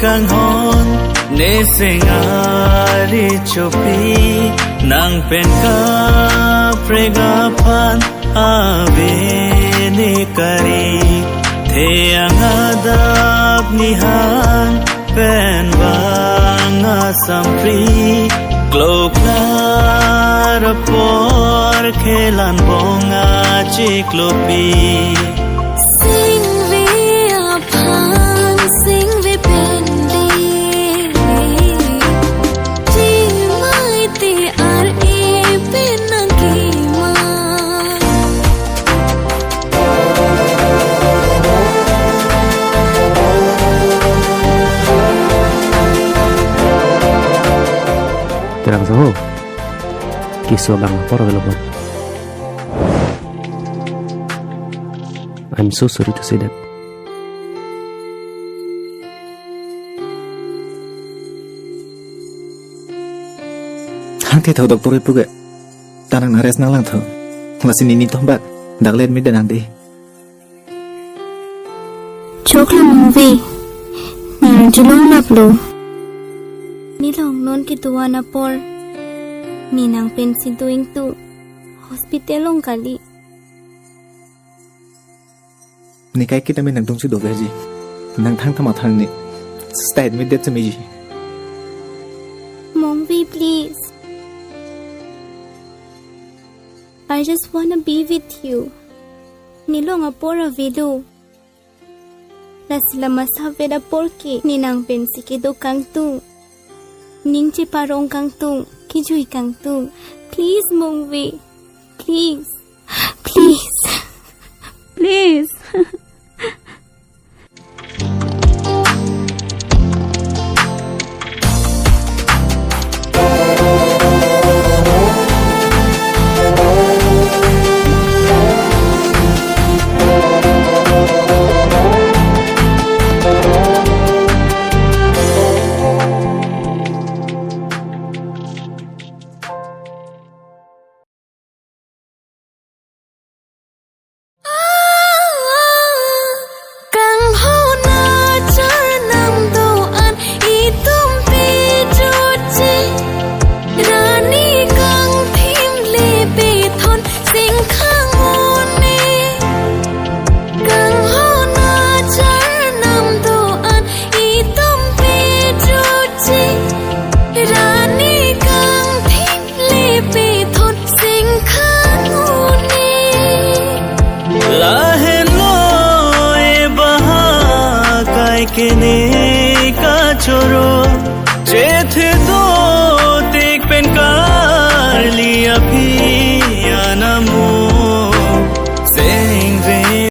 kang hon ne sengari chopi nang pen ka prega phan ave ne kari the angadap nihan pen banga sampri kloklar por khelan bonga chiklopi Terang saho, kisah bang por velopon. I'm so sorry to say that. Hang ti thau doktor ipu ge, tanang nares nang lang thau, lasin ini tombak, daklen mi dan nanti. Chokla movie, yang julong naplo. Nilong non kituwa na por. Ninang pensin tuing tu. Hospitalong kali. Nikai kita mi nang tungsi do gaji. Nang thang thama thang ni. Stay mi det mi. Momvi, please. I just wanna be with you. Nilong apor a vedo. Lasila masaveda porke ninang pensi kido kang tu. Ningche parong kang tung, kijui kang tung. Please, Mongvi. Please. Please. Please. kene ka choro chethe